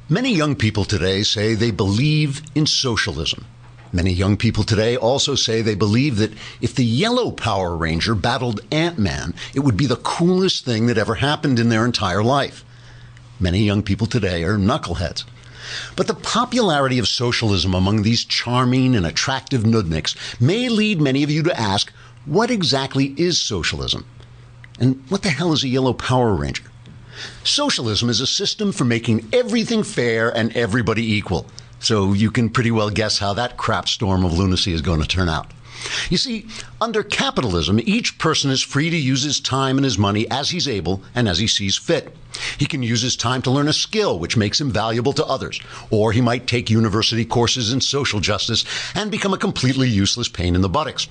Many young people today say they believe in socialism. Many young people today also say they believe that if the yellow Power Ranger battled Ant-Man, it would be the coolest thing that ever happened in their entire life. Many young people today are knuckleheads. But the popularity of socialism among these charming and attractive nudniks may lead many of you to ask, what exactly is socialism? And what the hell is a yellow Power Ranger? Socialism is a system for making everything fair and everybody equal. So you can pretty well guess how that crap storm of lunacy is going to turn out. You see, under capitalism, each person is free to use his time and his money as he's able and as he sees fit. He can use his time to learn a skill which makes him valuable to others, or he might take university courses in social justice and become a completely useless pain in the buttocks.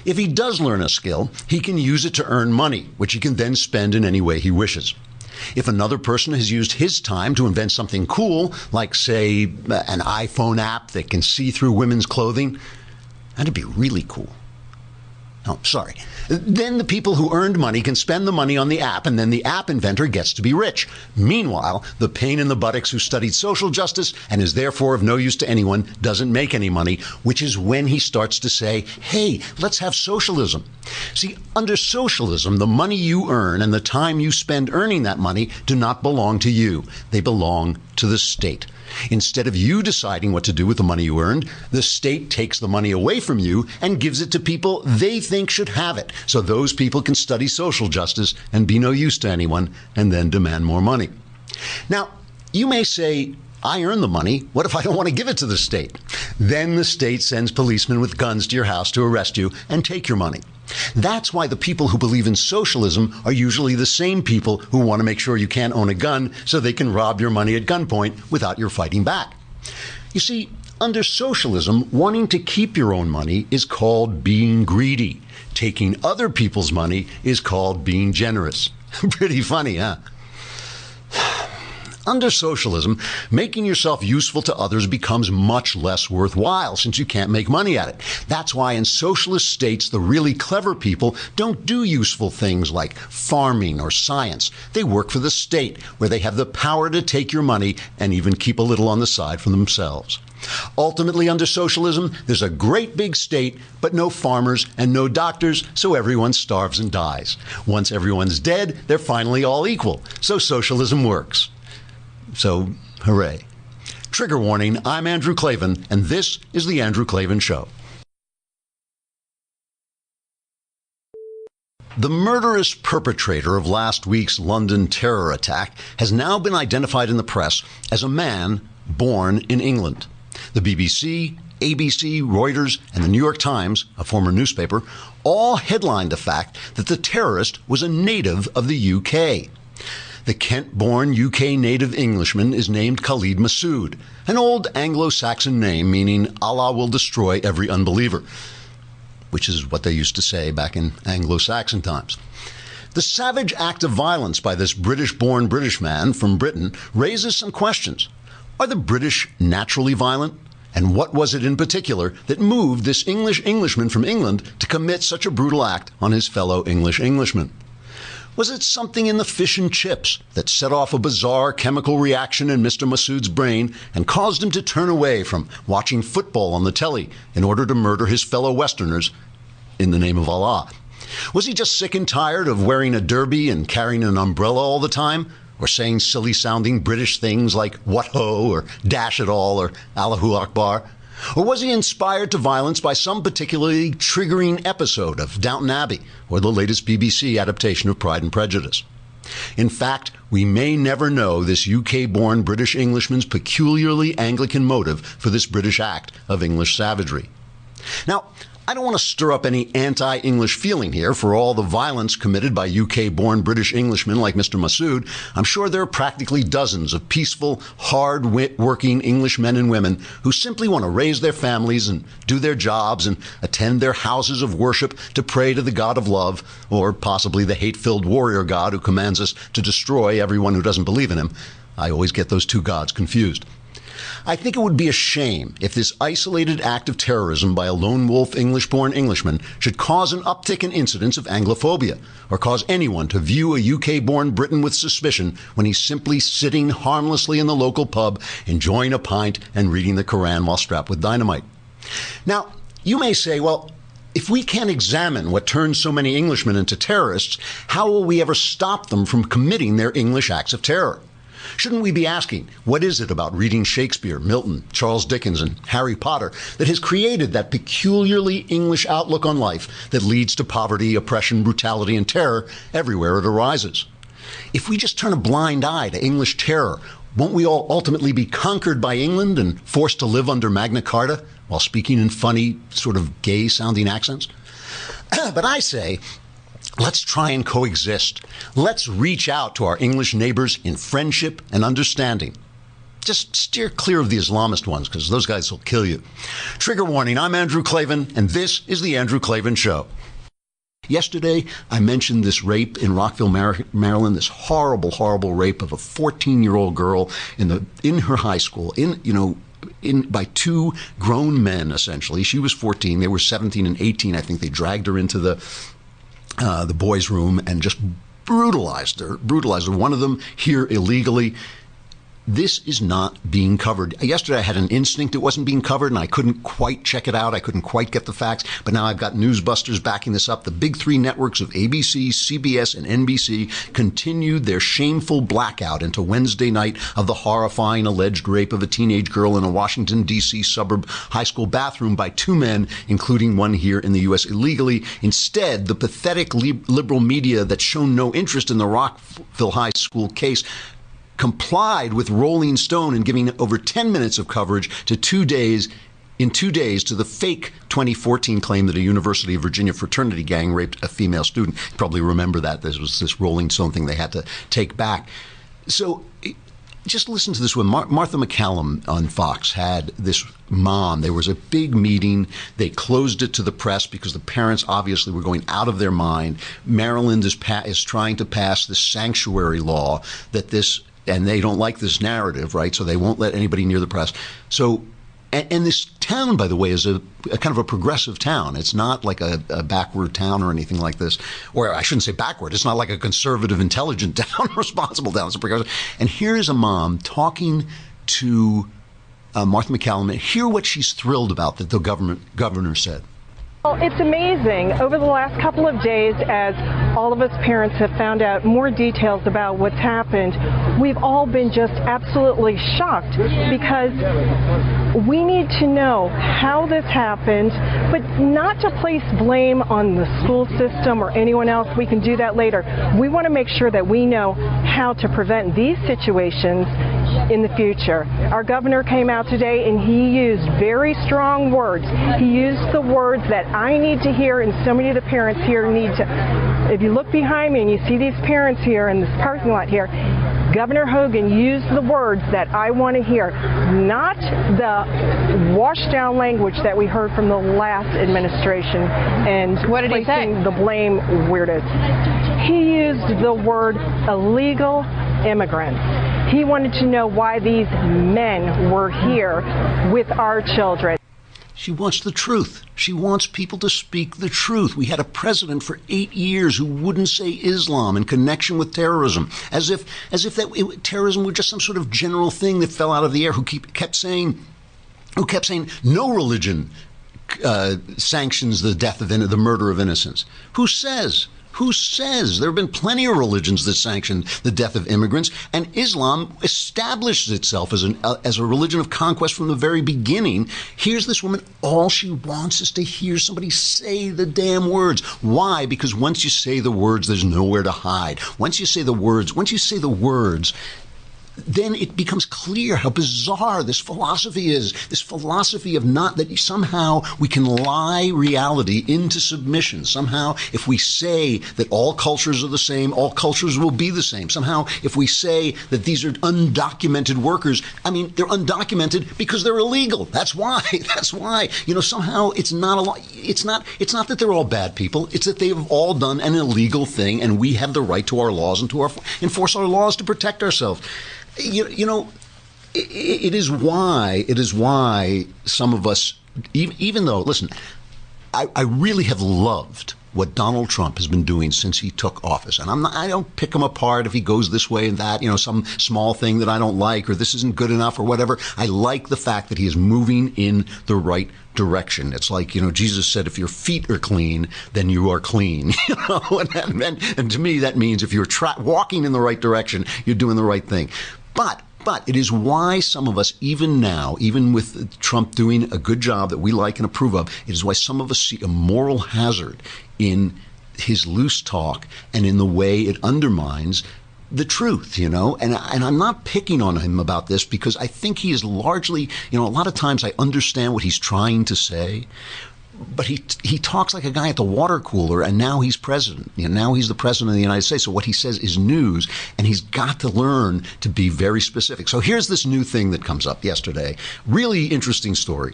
If he does learn a skill, he can use it to earn money, which he can then spend in any way he wishes. If another person has used his time to invent something cool, like, say, an iPhone app that can see through women's clothing, that'd be really cool. Oh, sorry. Then the people who earned money can spend the money on the app, and then the app inventor gets to be rich. Meanwhile, the pain in the buttocks who studied social justice and is therefore of no use to anyone doesn't make any money, which is when he starts to say, hey, let's have socialism. See, under socialism, the money you earn and the time you spend earning that money do not belong to you. They belong to the state. Instead of you deciding what to do with the money you earned, the state takes the money away from you and gives it to people they think should have it, so those people can study social justice and be no use to anyone and then demand more money. Now, you may say, I earn the money. What if I don't want to give it to the state? Then the state sends policemen with guns to your house to arrest you and take your money. That's why the people who believe in socialism are usually the same people who want to make sure you can't own a gun so they can rob your money at gunpoint without your fighting back. You see, under socialism, wanting to keep your own money is called being greedy. Taking other people's money is called being generous. Pretty funny, huh? Under socialism, making yourself useful to others becomes much less worthwhile since you can't make money at it. That's why in socialist states, the really clever people don't do useful things like farming or science. They work for the state, where they have the power to take your money and even keep a little on the side for themselves. Ultimately, under socialism, there's a great big state, but no farmers and no doctors, so everyone starves and dies. Once everyone's dead, they're finally all equal. So socialism works. So, hooray. Trigger warning, I'm Andrew Klavan, and this is The Andrew Klavan Show. The murderous perpetrator of last week's London terror attack has now been identified in the press as a man born in England. The BBC, ABC, Reuters, and the New York Times, a former newspaper, all headlined the fact that the terrorist was a native of the UK. The Kent-born UK native Englishman is named Khalid Massoud, an old Anglo-Saxon name meaning Allah will destroy every unbeliever, which is what they used to say back in Anglo-Saxon times. The savage act of violence by this British-born British man from Britain raises some questions. Are the British naturally violent? And what was it in particular that moved this Englishman from England to commit such a brutal act on his fellow Englishmen? Was it something in the fish and chips that set off a bizarre chemical reaction in Mr. Massoud's brain and caused him to turn away from watching football on the telly in order to murder his fellow Westerners in the name of Allah? Was he just sick and tired of wearing a derby and carrying an umbrella all the time? Or saying silly-sounding British things like what ho, or dash it all, or Allahu Akbar? Or was he inspired to violence by some particularly triggering episode of Downton Abbey or the latest BBC adaptation of Pride and Prejudice? In fact, we may never know this UK-born British Englishman's peculiarly Anglican motive for this British act of English savagery. Now, I don't want to stir up any anti-English feeling here for all the violence committed by UK-born British Englishmen like Mr. Massoud. I'm sure there are practically dozens of peaceful, hard-working English men and women who simply want to raise their families and do their jobs and attend their houses of worship to pray to the God of love, or possibly the hate-filled warrior God who commands us to destroy everyone who doesn't believe in him. I always get those two gods confused. I think it would be a shame if this isolated act of terrorism by a lone wolf English-born Englishman should cause an uptick in incidents of Anglophobia or cause anyone to view a UK-born Briton with suspicion when he's simply sitting harmlessly in the local pub, enjoying a pint and reading the Koran while strapped with dynamite. Now, you may say, well, if we can't examine what turns so many Englishmen into terrorists, how will we ever stop them from committing their English acts of terror? Shouldn't we be asking, what is it about reading Shakespeare, Milton, Charles Dickens, and Harry Potter that has created that peculiarly English outlook on life that leads to poverty, oppression, brutality, and terror everywhere it arises? If we just turn a blind eye to English terror, won't we all ultimately be conquered by England and forced to live under Magna Carta while speaking in funny, sort of gay-sounding accents? But I say, let's try and coexist. Let's reach out to our English neighbors in friendship and understanding. Just steer clear of the Islamist ones, because those guys will kill you. Trigger warning, I'm Andrew Klavan, and this is The Andrew Klavan Show. Yesterday, I mentioned this rape in Rockville, Maryland, this horrible, horrible rape of a 14-year-old girl in her high school, by two grown men, essentially. She was 14, they were 17 and 18. I think they dragged her into the boys' room and just brutalized her. One of them here illegally. This is not being covered. Yesterday I had an instinct it wasn't being covered, and I couldn't quite check it out. I couldn't quite get the facts. But now I've got newsbusters backing this up. The big three networks of ABC, CBS, and NBC continued their shameful blackout into Wednesday night of the horrifying alleged rape of a teenage girl in a Washington, D.C. suburb high school bathroom by two men, including one here in the U.S. illegally. Instead, the pathetic liberal media that's shown no interest in the Rockville High School case complied with Rolling Stone in giving over 10 minutes of coverage to 2 days to the fake 2014 claim that a University of Virginia fraternity gang raped a female student. You probably remember that. This was this Rolling Stone thing they had to take back. So just listen to this one. Martha McCallum on Fox had this mom. There was a big meeting. They closed it to the press because the parents obviously were going out of their mind. Maryland is trying to pass this sanctuary law and they don't like this narrative, right? So they won't let anybody near the press. So, and this town, by the way, is a kind of a progressive town. It's not like a backward town or anything like this. Or I shouldn't say backward. It's not like a conservative, intelligent town, responsible town. It's a progressive. And here's a mom talking to Martha McCallum. And hear what she's thrilled about that the governor said. Well, it's amazing. Over the last couple of days, as all of us parents have found out more details about what's happened, we've all been just absolutely shocked because we need to know how this happened, but not to place blame on the school system or anyone else. We can do that later. We want to make sure that we know how to prevent these situations in the future. Our governor came out today and he used very strong words. He used the words that I need to hear and so many of the parents here need to. If you look behind me and you see these parents here in this parking lot here, Governor Hogan used the words that I want to hear, not the washed down language that we heard from the last administration and what did he say? The blame where it is. He used the word illegal immigrants. He wanted to know why these men were here with our children. She wants the truth. She wants people to speak the truth. We had a president for 8 years who wouldn't say Islam in connection with terrorism, as if terrorism were just some sort of general thing that fell out of the air. Who kept saying no religion sanctions the death of the murder of innocents. Who says? Who says? There have been plenty of religions that sanctioned the death of immigrants, and Islam established itself as a religion of conquest from the very beginning. Here's this woman, all she wants is to hear somebody say the damn words. Why? Because once you say the words, there's nowhere to hide. Once you say the words, then it becomes clear how bizarre this philosophy is. This philosophy of not that somehow we can lie reality into submission. Somehow, if we say that all cultures are the same, all cultures will be the same. Somehow, if we say that these are undocumented workers, I mean, they're undocumented because they're illegal. That's why. That's why. Somehow it's not a law. It's not that they're all bad people. It's that they've all done an illegal thing, and we have the right to our laws and to enforce our laws to protect ourselves. It is why some of us, even though, listen, I really have loved what Donald Trump has been doing since he took office. And I don't pick him apart if he goes this way and that, some small thing that I don't like, or this isn't good enough or whatever. I like the fact that he is moving in the right direction. It's like, Jesus said, if your feet are clean, then you are clean. And to me, that means if you're walking in the right direction, you're doing the right thing. But it is why some of us, even now, even with Trump doing a good job that we like and approve of, it is why some of us see a moral hazard in his loose talk and in the way it undermines the truth, and I'm not picking on him about this, because I think he is largely, a lot of times I understand what he's trying to say, but he talks like a guy at the water cooler, and now he's president. Now he's the president of the United States. So what he says is news, and he's got to learn to be very specific. So here's this new thing that comes up yesterday. Really interesting story.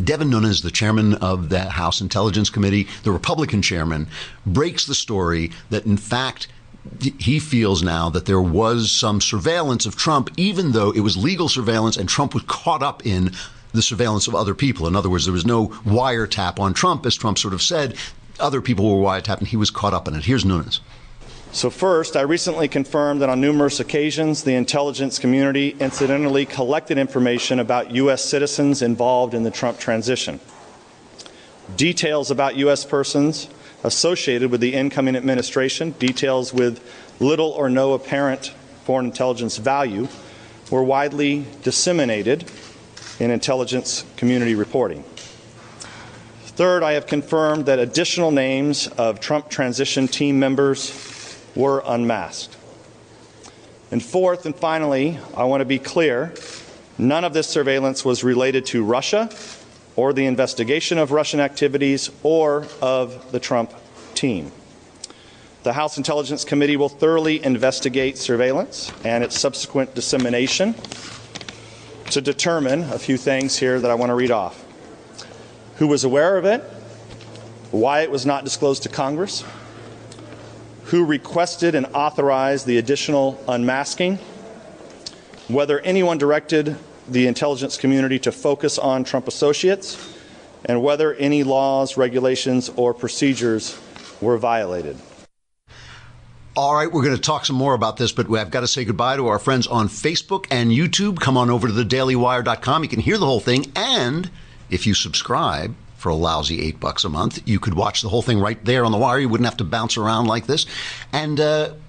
Devin Nunes, the chairman of the House Intelligence Committee, the Republican chairman, breaks the story that, in fact, he feels now that there was some surveillance of Trump, even though it was legal surveillance and Trump was caught up in the surveillance of other people. In other words, there was no wiretap on Trump, as Trump sort of said. Other people were wiretapped, and he was caught up in it. Here's Nunes. So first, I recently confirmed that on numerous occasions, the intelligence community incidentally collected information about U.S. citizens involved in the Trump transition. Details about U.S. persons associated with the incoming administration, details with little or no apparent foreign intelligence value, were widely disseminated in intelligence community reporting. Third, I have confirmed that additional names of Trump transition team members were unmasked. And fourth and finally, I want to be clear, none of this surveillance was related to Russia or the investigation of Russian activities or of the Trump team. The House Intelligence Committee will thoroughly investigate surveillance and its subsequent dissemination to determine a few things here that I want to read off. Who was aware of it? Why it was not disclosed to Congress? Who requested and authorized the additional unmasking? Whether anyone directed the intelligence community to focus on Trump associates, and whether any laws, regulations, or procedures were violated. All right, we're going to talk some more about this, but I've got to say goodbye to our friends on Facebook and YouTube. Come on over to thedailywire.com. You can hear the whole thing, and if you subscribe for a lousy $8 a month, you could watch the whole thing right there on the wire. You wouldn't have to bounce around like this. And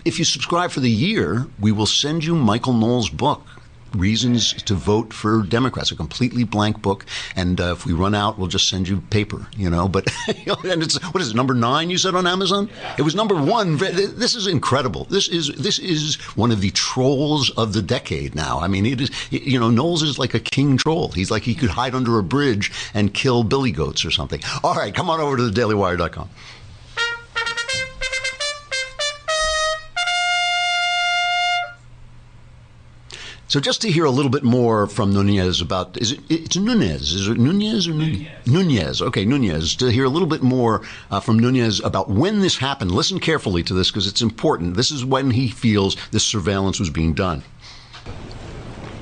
if you subscribe for the year, we will send you Michael Knowles' book, Reasons to Vote for Democrats, a completely blank book. And if we run out, we'll just send you paper, But and it's, what is it, number 9 you said on Amazon? It was number 1. This is incredible. This is one of the trolls of the decade now. I mean, it is. Knowles is like a king troll. He's like he could hide under a bridge and kill billy goats or something. All right, come on over to thedailywire.com. So just to hear a little bit more from Nunes about, it's Nunes? Is it Nunes or Nunes? Nunes. Okay, Nunes. To hear a little bit more from Nunes about when this happened. Listen carefully to this because it's important. This is when he feels this surveillance was being done.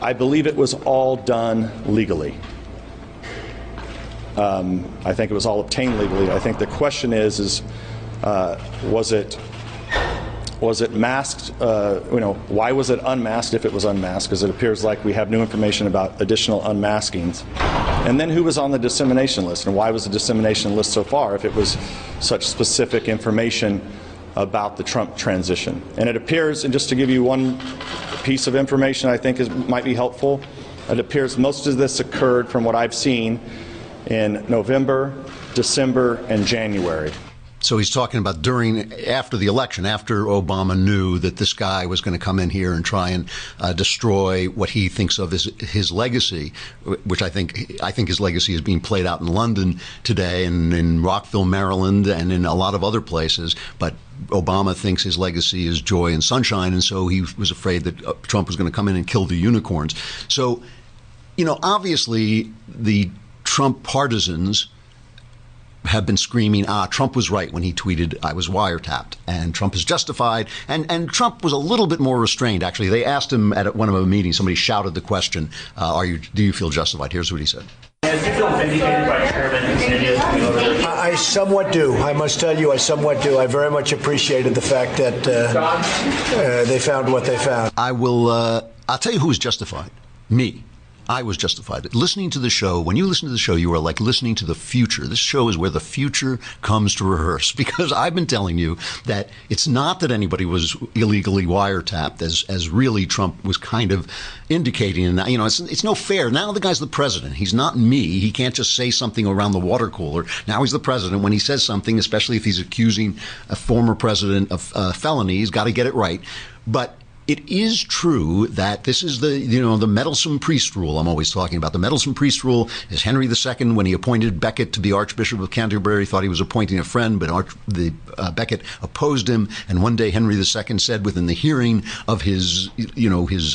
I believe it was all done legally. I think it was all obtained legally. I think the question is was it masked? Why was it unmasked if it was unmasked? Because it appears like we have new information about additional unmaskings. And then who was on the dissemination list? And why was the dissemination list so far if it was such specific information about the Trump transition? And it appears, and just to give you one piece of information I think might be helpful, it appears most of this occurred from what I've seen in November, December, and January. So he's talking about after the election, after Obama knew that this guy was going to come in here and try and destroy what he thinks of as his legacy, which I think his legacy is being played out in London today and in Rockville, Maryland, and in a lot of other places. But Obama thinks his legacy is joy and sunshine, and so he was afraid that Trump was going to come in and kill the unicorns. So, obviously the Trump partisans have been screaming, Trump was right when he tweeted, I was wiretapped, and Trump is justified. And Trump was a little bit more restrained, actually. They asked him at one of the meetings, somebody shouted the question, do you feel justified? Here's what he said. Do you feel vindicated by Chairman Insidious? I somewhat do. I must tell you, I somewhat do. I very much appreciated the fact that they found what they found. I'll tell you who was justified. Me. I was justified. Listening to the show, when you listen to the show, you are like listening to the future. This show is where the future comes to rehearse, because I've been telling you that it's not that anybody was illegally wiretapped, as really Trump was kind of indicating. And it's no fair. Now the guy's the president. He's not me. He can't just say something around the water cooler. Now he's the president. When he says something, especially if he's accusing a former president of felony, he's got to get it right. But it is true that this is the meddlesome priest rule I'm always talking about. The meddlesome priest rule is Henry II, when he appointed Becket to be Archbishop of Canterbury, thought he was appointing a friend, but Becket opposed him. And one day Henry II said, within the hearing of his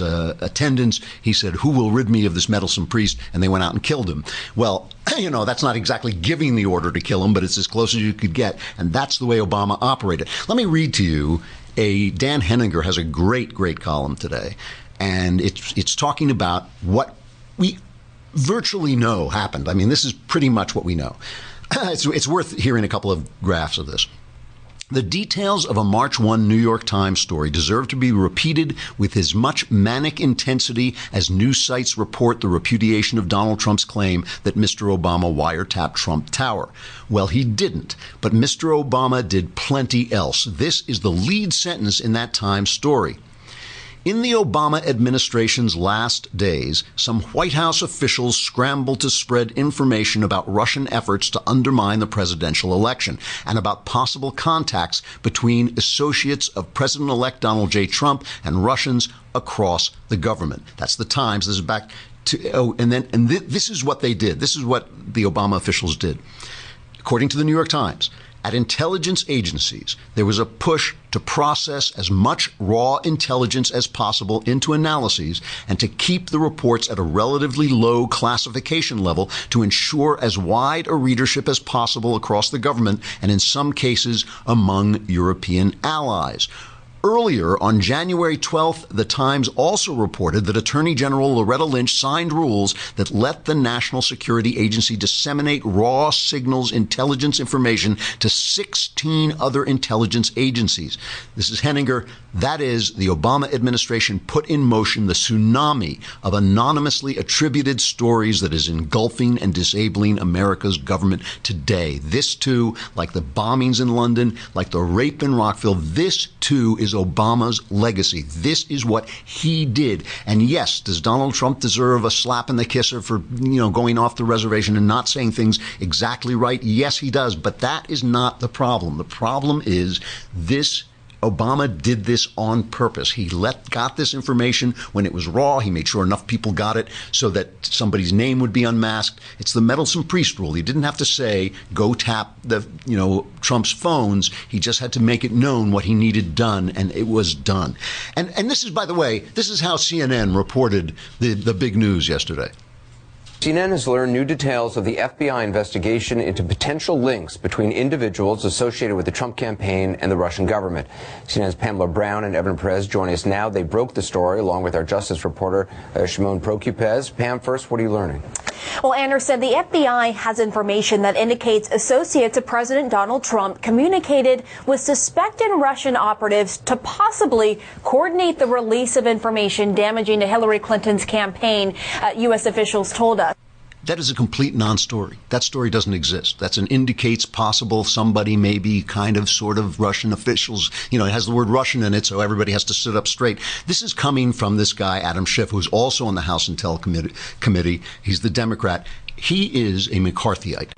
attendants, he said, "Who will rid me of this meddlesome priest?" And they went out and killed him. Well, that's not exactly giving the order to kill him, but it's as close as you could get. And that's the way Obama operated. Let me read to you. Dan Henninger has a great column today, and it's talking about what we virtually know happened. I mean, this is pretty much what we know. It's worth hearing a couple of graphs of this. The details of a March 1 New York Times story deserve to be repeated with as much manic intensity as news sites report the repudiation of Donald Trump's claim that Mr. Obama wiretapped Trump Tower. Well, he didn't, but Mr. Obama did plenty else. This is the lead sentence in that Times story. In the Obama administration's last days, some White House officials scrambled to spread information about Russian efforts to undermine the presidential election and about possible contacts between associates of President-elect Donald J. Trump and Russians across the government. That's the Times. This is back to, this is what they did. This is what the Obama officials did. According to the New York Times, at intelligence agencies, there was a push to process as much raw intelligence as possible into analyses and to keep the reports at a relatively low classification level to ensure as wide a readership as possible across the government and in some cases among European allies. Earlier, on January 12th, the Times also reported that Attorney General Loretta Lynch signed rules that let the National Security Agency disseminate raw signals intelligence information to 16 other intelligence agencies. This is Henninger. That is, the Obama administration put in motion the tsunami of anonymously attributed stories that is engulfing and disabling America's government today. This, too, like the bombings in London, like the rape in Rockville, this, too, is Obama's legacy. This is what he did. And yes, does Donald Trump deserve a slap in the kisser for, going off the reservation and not saying things exactly right? Yes, he does. But that is not the problem. The problem is this. Obama did this on purpose. He got this information when it was raw. He made sure enough people got it so that somebody's name would be unmasked. It's the meddlesome priest rule. He didn't have to say, go tap Trump's phones. He just had to make it known what he needed done, and it was done. And this is, by the way, this is how CNN reported the big news yesterday. CNN has learned new details of the FBI investigation into potential links between individuals associated with the Trump campaign and the Russian government. CNN's Pamela Brown and Evan Perez join us now. They broke the story along with our justice reporter, Shimon Prokupez. Pam, first, what are you learning? Well, Anderson, the FBI has information that indicates associates of President Donald Trump communicated with suspected Russian operatives to possibly coordinate the release of information damaging to Hillary Clinton's campaign, U.S. officials told us. That is a complete non-story. That story doesn't exist. That's an indicates possible somebody, maybe kind of sort of Russian officials. It has the word Russian in it, so everybody has to sit up straight. This is coming from this guy, Adam Schiff, who's also on the House Intel Committee. He's the Democrat. He is a McCarthyite.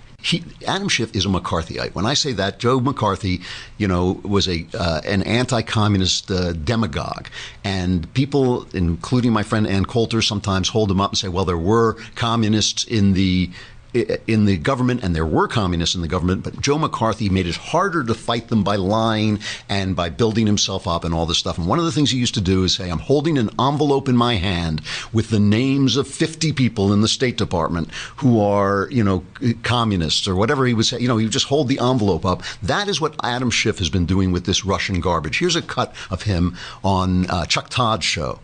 Adam Schiff is a McCarthyite. When I say that, Joe McCarthy, was an anti-communist demagogue. And people, including my friend Ann Coulter, sometimes hold him up and say, well, there were communists in the in the government, and there were communists in the government, but Joe McCarthy made it harder to fight them by lying and by building himself up and all this stuff. And one of the things he used to do is say, I'm holding an envelope in my hand with the names of 50 people in the State Department who are, communists or whatever he would say. He would just hold the envelope up. That is what Adam Schiff has been doing with this Russian garbage. Here's a cut of him on Chuck Todd's show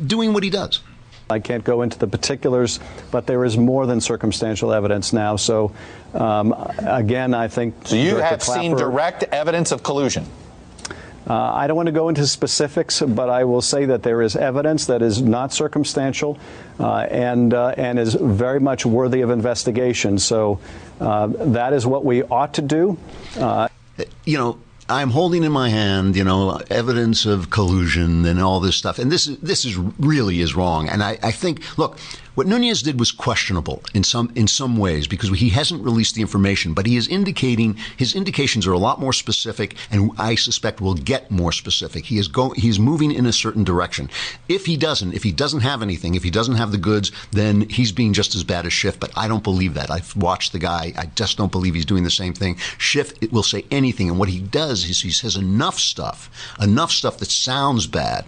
doing what he does. I can't go into the particulars, but there is more than circumstantial evidence now. So, again, I think... So you have seen direct evidence of collusion? I don't want to go into specifics, but I will say that there is evidence that is not circumstantial and is very much worthy of investigation. So that is what we ought to do. I'm holding in my hand, evidence of collusion and all this stuff. And this is really is wrong. And I think, look, what Nunes did was questionable in some ways because he hasn't released the information, but he is indicating his indications are a lot more specific, and I suspect will get more specific. He is moving in a certain direction. If he doesn't have anything, if he doesn't have the goods, then he's being just as bad as Schiff. But I don't believe that. I've watched the guy. I just don't believe he's doing the same thing. Schiff will say anything, and what he does is he says enough stuff that sounds bad.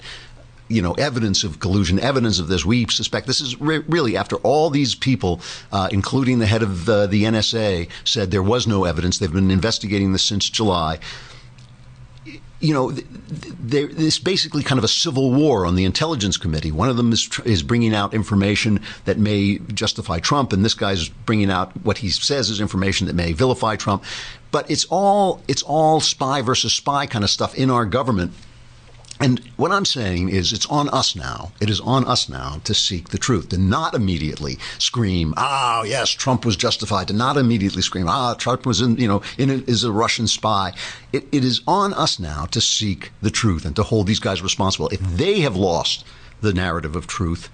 Evidence of collusion, evidence of this. We suspect this is really after all these people, including the head of the NSA, said there was no evidence. They've been investigating this since July. There's basically kind of a civil war on the Intelligence Committee. One of them is bringing out information that may justify Trump, and this guy's bringing out what he says is information that may vilify Trump. But it's all spy versus spy kind of stuff in our government. And what I'm saying is it's on us now. It is on us now to seek the truth, to not immediately scream, yes, Trump was justified, to not immediately scream, Trump was is a Russian spy. It is on us now to seek the truth and to hold these guys responsible. If they have lost the narrative of truth,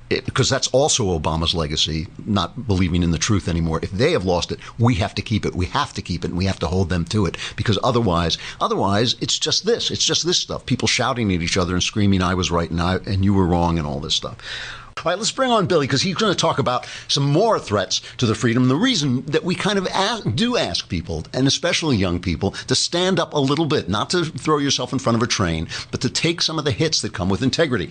because that's also Obama's legacy, not believing in the truth anymore. If they have lost it, we have to keep it. We have to keep it, and we have to hold them to it. Because otherwise, it's just this. It's just this stuff. People shouting at each other and screaming, I was right and you were wrong and all this stuff. All right, let's bring on Billy, because he's going to talk about some more threats to the freedom. The reason that we kind of do ask people, and especially young people, to stand up a little bit, not to throw yourself in front of a train, but to take some of the hits that come with integrity.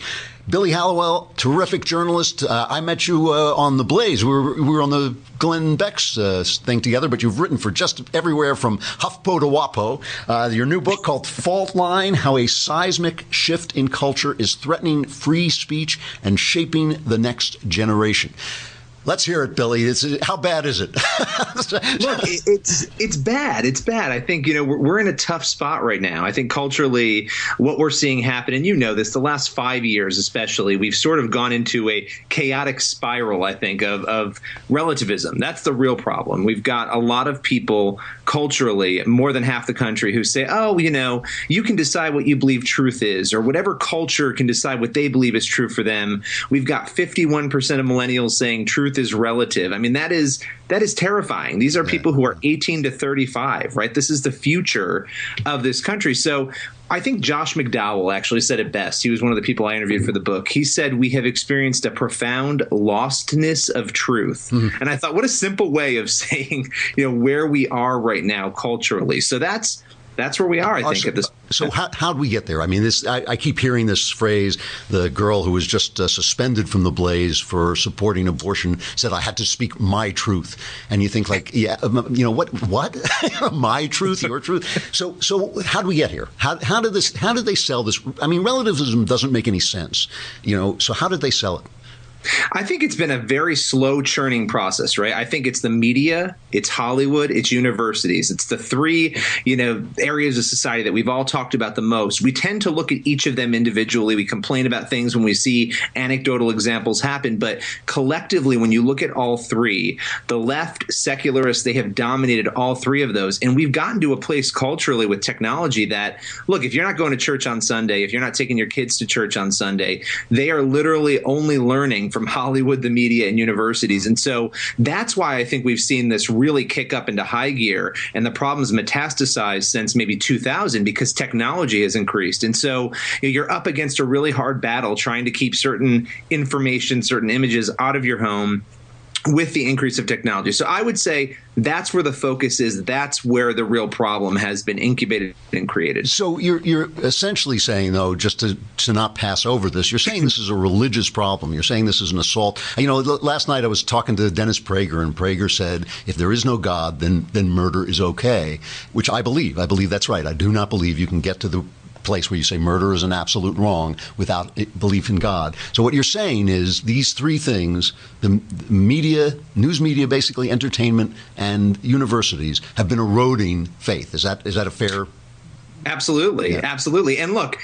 Billy Hallowell, terrific journalist. I met you on The Blaze. We were on the Glenn Beck's thing together, but you've written for just everywhere from HuffPo to WAPO. Your new book called Fault Line, How a Seismic Shift in Culture is Threatening Free Speech and Shaping the Next Generation. Let's hear it, Billy. How bad is it? Look, it's bad. It's bad. I think, we're in a tough spot right now. I think culturally what we're seeing happen, and the last 5 years especially, we've sort of gone into a chaotic spiral, I think, of relativism. That's the real problem. We've got a lot of people culturally, more than half the country, who say, you can decide what you believe truth is, or whatever culture can decide what they believe is true for them. We've got 51% of millennials saying truth is relative. I mean, that is terrifying. These are people who are 18 to 35, right? This is the future of this country. So I think Josh McDowell actually said it best. He was one of the people I interviewed for the book. He said, we have experienced a profound lostness of truth. Mm-hmm. And I thought, what a simple way of saying, where we are right now culturally. So that's where we are, I think, at this point. So how do we get there? I mean, I keep hearing this phrase, the girl who was just suspended from The Blaze for supporting abortion said, I had to speak my truth. And you think what? My truth, your truth? So how do we get here? How did they sell this? I mean, relativism doesn't make any sense. So how did they sell it? I think it's been a very slow churning process, right? I think it's the media, it's Hollywood, it's universities. It's the three, areas of society that we've all talked about the most. We tend to look at each of them individually. We complain about things when we see anecdotal examples happen. But collectively, when you look at all three, the left, secularists, they have dominated all three of those. And we've gotten to a place culturally with technology that, look, if you're not going to church on Sunday, if you're not taking your kids to church on Sunday, they are literally only learning from Hollywood, the media, and universities. And so that's why I think we've seen this really kick up into high gear, and the problem's metastasized since maybe 2000 because technology has increased. And so you're up against a really hard battle trying to keep certain information, certain images out of your home, with the increase of technology. So I would say that's where the focus is. That's where the real problem has been incubated and created. So you're essentially saying, though, just to not pass over this, you're saying this is a religious problem. You're saying this is an assault. You know, last night I was talking to Dennis Prager, and Prager said, if there is no God, then murder is okay, which I believe. I believe that's right. I do not believe you can get to the place where you say murder is an absolute wrong without belief in God. So what you're saying is these three things, the media, news media, basically entertainment, and universities have been eroding faith. Is that a fair? Absolutely. Yeah. Absolutely. And look,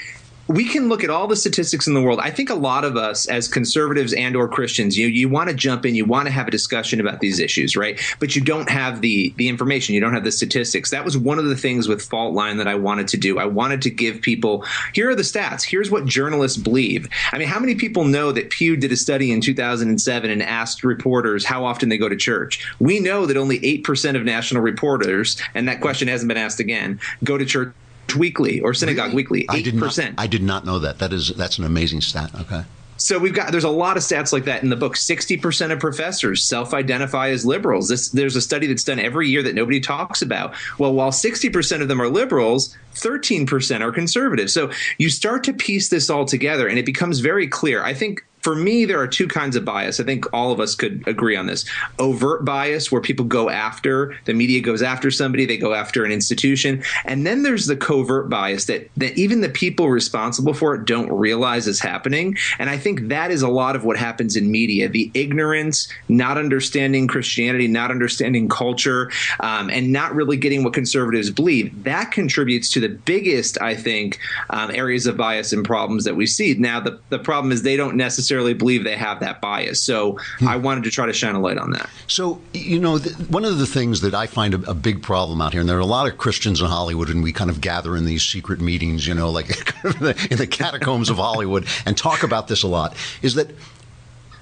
we can look at all the statistics in the world. I think a lot of us as conservatives and or Christians, you want to jump in, you want to have a discussion about these issues, right? But you don't have the information. You don't have the statistics. That was one of the things with Fault Line that I wanted to do. I wanted to give people, here are the stats. Here's what journalists believe. I mean, how many people know that Pew did a study in 2007 and asked reporters how often they go to church? We know that only 8% of national reporters, and that question hasn't been asked again, go to church weekly or synagogue weekly. 8%. I did not know that. That's an amazing stat. Okay. So there's a lot of stats like that in the book. 60% of professors self-identify as liberals. There's a study that's done every year that nobody talks about. Well, while 60% of them are liberals, 13% are conservatives. So you start to piece this all together and it becomes very clear. I think for me, there are two kinds of bias. I think all of us could agree on this. Overt bias, where people go after, the media goes after somebody, they go after an institution. And then there's the covert bias that even the people responsible for it don't realize is happening. And I think that is a lot of what happens in media. The ignorance, not understanding Christianity, not understanding culture, and not really getting what conservatives believe. That contributes to the biggest, I think, areas of bias and problems that we see. Now, the problem is they don't necessarily believe they have that bias. So I wanted to try to shine a light on that. So, you know, one of the things that I find a big problem out here, and there are a lot of Christians in Hollywood, and we kind of gather in these secret meetings, you know, like in the catacombs of Hollywood, and talk about this a lot, is that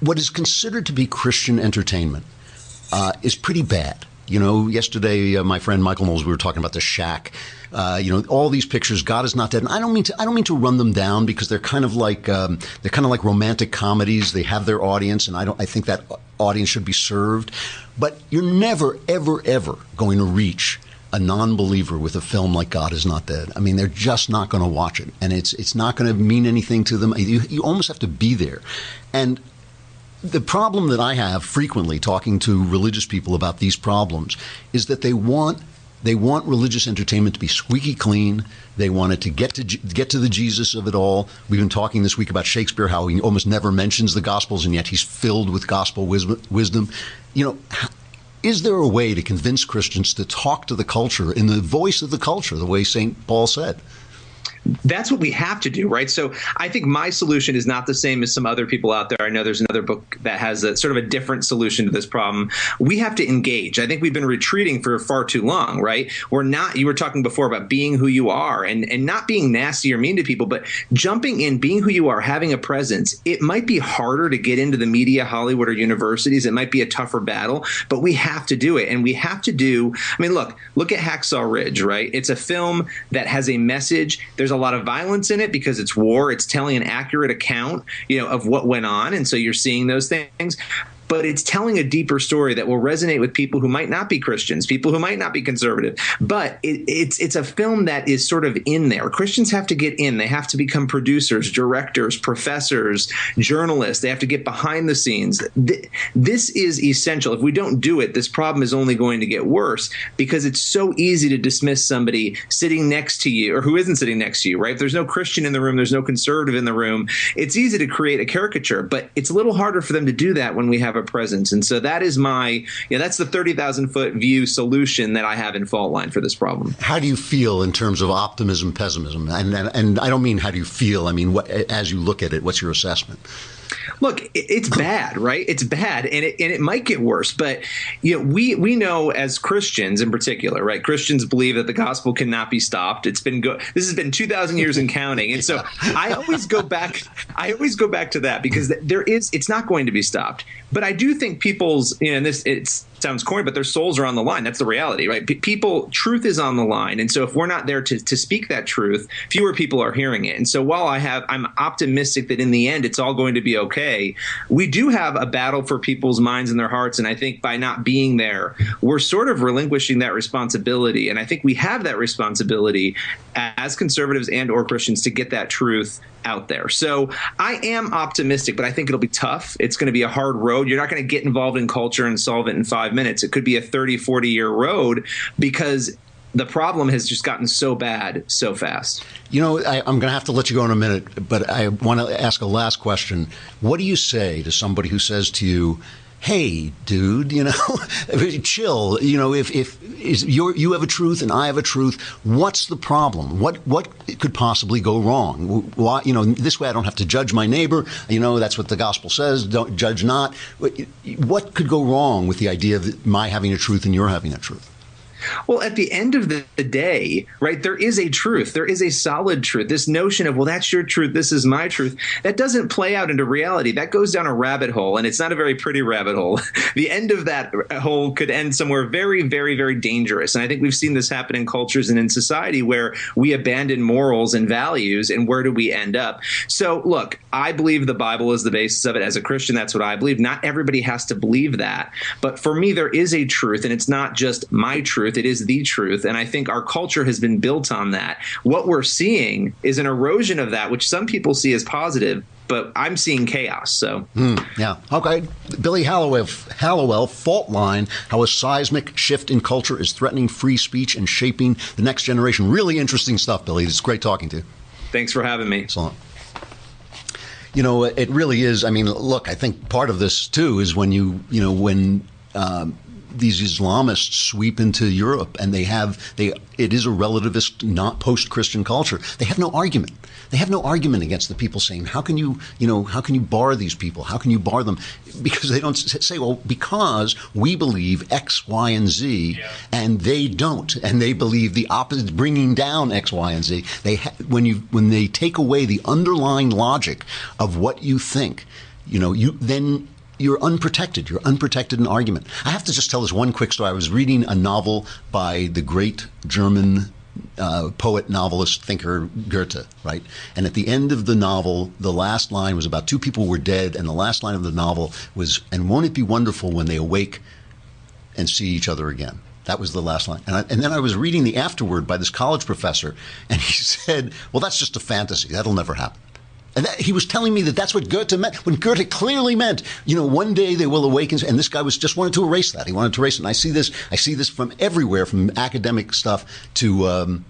what is considered to be Christian entertainment is pretty bad. You know, yesterday, my friend Michael Knowles, we were talking about the Shack. You know, all these pictures, God is not dead. And I don't mean to run them down, because they're kind of like romantic comedies. They have their audience, and I think that audience should be served. But you're never, ever, ever going to reach a non-believer with a film like God is Not Dead. I mean, they're just not going to watch it, and it's not going to mean anything to them. You almost have to be there. And the problem that I have frequently talking to religious people about these problems is that they want religious entertainment to be squeaky clean. They want it to get to the Jesus of it all. We've been talking this week about Shakespeare, how he almost never mentions the Gospels, and yet he's filled with gospel wisdom. You know, is there a way to convince Christians to talk to the culture in the voice of the culture, the way St. Paul said? That's what we have to do, right? So I think my solution is not the same as some other people out there. I know there's another book that has a sort of a different solution to this problem. We have to engage. I think we've been retreating for far too long, right? You were talking before about being who you are and not being nasty or mean to people, but jumping in, being who you are, having a presence. It might be harder to get into the media, Hollywood, or universities. It might be a tougher battle, but we have to do it. And we have to look at Hacksaw Ridge, right? It's a film that has a message. There's a lot of violence in it because it's war. It's telling an accurate account, of what went on. And so you're seeing those things. But it's telling a deeper story that will resonate with people who might not be Christians, people who might not be conservative. But it's a film that is sort of in there. Christians have to get in. They have to become producers, directors, professors, journalists. They have to get behind the scenes. This is essential. If we don't do it, this problem is only going to get worse, because it's so easy to dismiss somebody sitting next to you or who isn't sitting next to you, right? If there's no Christian in the room, there's no conservative in the room, it's easy to create a caricature. But it's a little harder for them to do that when we have a presence. And so that is that's the 30,000 foot view solution that I have in Fault Line for this problem. How do you feel in terms of optimism, pessimism? And I don't mean how do you feel. I mean, as you look at it, what's your assessment? Look, it's bad, right? It's bad, and it might get worse. But we know as Christians in particular, right? Christians believe that the gospel cannot be stopped. This has been 2,000 years and counting, and so I always go back to that, because it's not going to be stopped. But I do think people's, it's sounds corny, but their souls are on the line. That's the reality, right? People, truth is on the line. And so if we're not there to speak that truth, fewer people are hearing it. And so while I'm optimistic that in the end, it's all going to be okay, we do have a battle for people's minds and their hearts. And I think by not being there, we're sort of relinquishing that responsibility. And I think we have that responsibility as conservatives and or Christians to get that truth out there. So I am optimistic, but I think it'll be tough. It's going to be a hard road. You're not going to get involved in culture and solve it in 5 minutes. It could be a 30, 40-year road because the problem has just gotten so bad so fast. You know, I'm going to have to let you go in a minute, but I want to ask a last question. What do you say to somebody who says to you, hey, dude, you know, chill. You know, if you have a truth and I have a truth, what's the problem? What could possibly go wrong? Why, you know, this way I don't have to judge my neighbor. You know, that's what the gospel says. Don't judge not. What could go wrong with the idea of my having a truth and your having a truth? Well, at the end of the day, right, there is a truth. There is a solid truth. This notion of, well, that's your truth, this is my truth, that doesn't play out into reality. That goes down a rabbit hole, and it's not a very pretty rabbit hole. The end of that hole could end somewhere very, very, very dangerous. And I think we've seen this happen in cultures and in society where we abandon morals and values, and where do we end up? So, look, I believe the Bible is the basis of it. As a Christian, that's what I believe. Not everybody has to believe that. But for me, there is a truth, and it's not just my truth. It is the truth. And I think our culture has been built on that. What we're seeing is an erosion of that, which some people see as positive, but I'm seeing chaos. So, yeah. Okay. Billy Hallowell, Fault Line, How a Seismic Shift in Culture is Threatening Free Speech and Shaping the Next Generation. Really interesting stuff, Billy. It's great talking to you. Thanks for having me. Excellent. You know, it really is. I mean, look, I think part of this, too, is when these Islamists sweep into Europe and it is a relativist, not post-Christian culture. They have no argument. They have no argument against the people saying, how can you bar these people? How can you bar them? Because they don't say, well, because we believe X, Y, and Z, and they don't. And they believe the opposite, bringing down X, Y, and Z. When they take away the underlying logic of what you think, you're unprotected. You're unprotected in argument. I have to just tell this one quick story. I was reading a novel by the great German poet, novelist, thinker Goethe, right? And at the end of the novel, the last line was about two people were dead, and the last line of the novel was, and won't it be wonderful when they awake and see each other again? That was the last line. And then I was reading the afterword by this college professor, and he said, well, that's just a fantasy. That'll never happen. And he was telling me that that's what Goethe meant, when Goethe clearly meant, one day they will awaken. And this guy just wanted to erase that. He wanted to erase it. And I see this from everywhere, from academic stuff to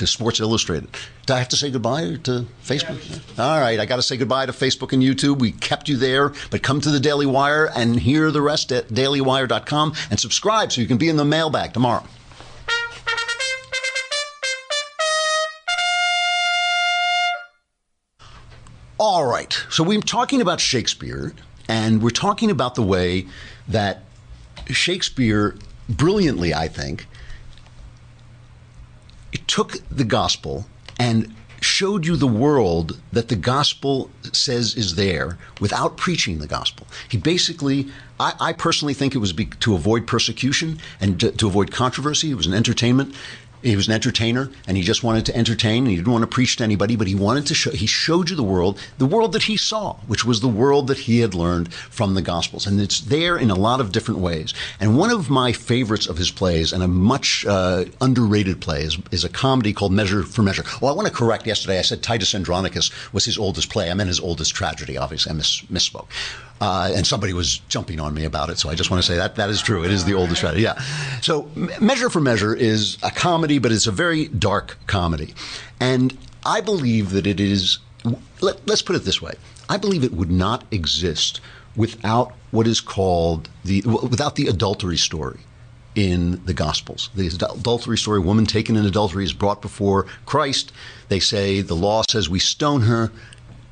Sports Illustrated. Do I have to say goodbye to Facebook? Yeah. All right, I got to say goodbye to Facebook and YouTube. We kept you there, but come to the Daily Wire and hear the rest at dailywire.com and subscribe so you can be in the mailbag tomorrow. All right, so we're talking about Shakespeare, and we're talking about the way that Shakespeare, brilliantly, I think, took the gospel and showed you the world that the gospel says is there without preaching the gospel. He basically, I personally think it was to avoid persecution and to avoid controversy. It was an entertainment. He was an entertainer, and he just wanted to entertain, and he didn't want to preach to anybody, but he wanted to he showed you the world that he saw, which was the world that he had learned from the Gospels. And it's there in a lot of different ways. And one of my favorites of his plays, and a much underrated play, is a comedy called Measure for Measure. Well, I want to correct yesterday. I said Titus Andronicus was his oldest play. I meant his oldest tragedy, obviously. I misspoke. And somebody was jumping on me about it, so I just want to say that is true. It is the oldest tragedy, yeah. So Measure for Measure is a comedy, but it's a very dark comedy. And I believe that it is, let's put it this way, I believe it would not exist without what is called without the adultery story in the Gospels. The adultery story, a woman taken in adultery is brought before Christ. They say, the law says we stone her.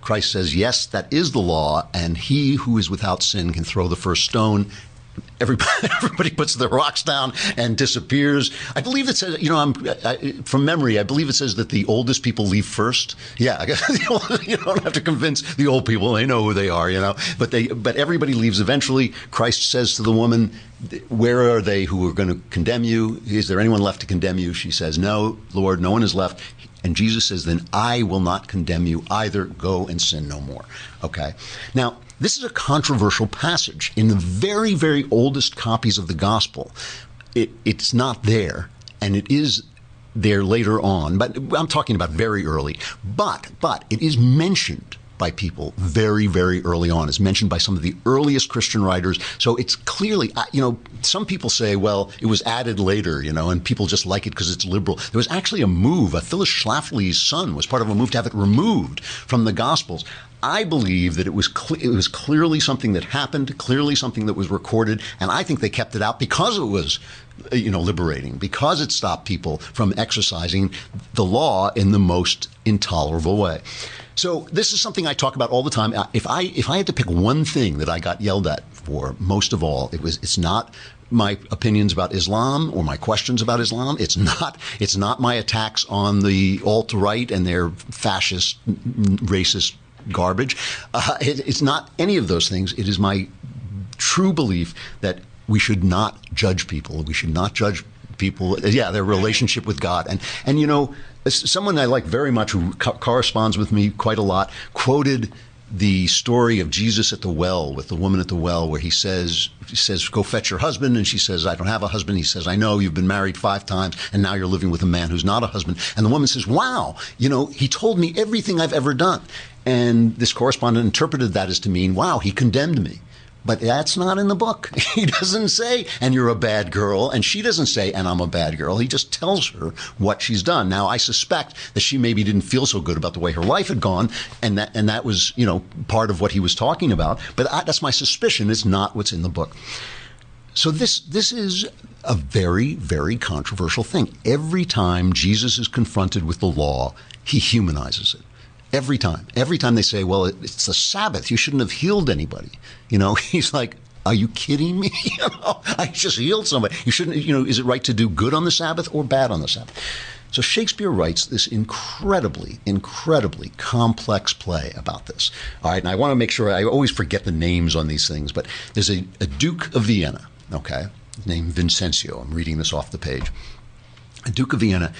Christ says, yes, that is the law, and he who is without sin can throw the first stone. everybody puts their rocks down and disappears. I believe it says, from memory, I believe it says that the oldest people leave first. Yeah, I guess you don't have to convince the old people; they know who they are, But everybody leaves eventually. Christ says to the woman, "Where are they who are going to condemn you? Is there anyone left to condemn you?" She says, "No, Lord, no one is left." And Jesus says, "Then I will not condemn you either. Go and sin no more." Okay. Now, this is a controversial passage. In the very, very oldest copies of the gospel, it's not there, and it is there later on. But I'm talking about very early. But it is mentioned by people very, very early on. It's mentioned by some of the earliest Christian writers. So it's clearly, some people say, well, it was added later, and people just like it because it's liberal. There was actually a move. Phyllis Schlafly's son was part of a move to have it removed from the Gospels. I believe that it was clearly something that happened, clearly something that was recorded, and I think they kept it out because it was, liberating, because it stopped people from exercising the law in the most intolerable way. So this is something I talk about all the time. If I had to pick one thing that I got yelled at for most of all, it's not my opinions about Islam or my questions about Islam. It's not my attacks on the alt-right and their fascist, racist garbage. It's not any of those things. It is my true belief that we should not judge people. We should not judge people, their relationship with God. And someone I like very much who corresponds with me quite a lot quoted the story of Jesus at the well with the woman at the well, where he says, "Go fetch your husband." And she says, "I don't have a husband." He says, "I know, you've been married 5 times and now you're living with a man who's not a husband." And the woman says, "Wow, he told me everything I've ever done." And this correspondent interpreted that as to mean, wow, he condemned me. But that's not in the book. He doesn't say, "And you're a bad girl." And she doesn't say, "And I'm a bad girl." He just tells her what she's done. Now, I suspect that she maybe didn't feel so good about the way her life had gone. And that was, part of what he was talking about. But that's my suspicion. It's not what's in the book. So this is a very, very controversial thing. Every time Jesus is confronted with the law, he humanizes it. Every time they say, "Well, it's the Sabbath. You shouldn't have healed anybody." He's like, "Are you kidding me? I just healed somebody. You shouldn't, is it right to do good on the Sabbath or bad on the Sabbath?" So Shakespeare writes this incredibly, incredibly complex play about this. All right. And I want to make sure, I always forget the names on these things, but there's a Duke of Vienna, okay, named Vincentio. I'm reading this off the page. A Duke of Vienna.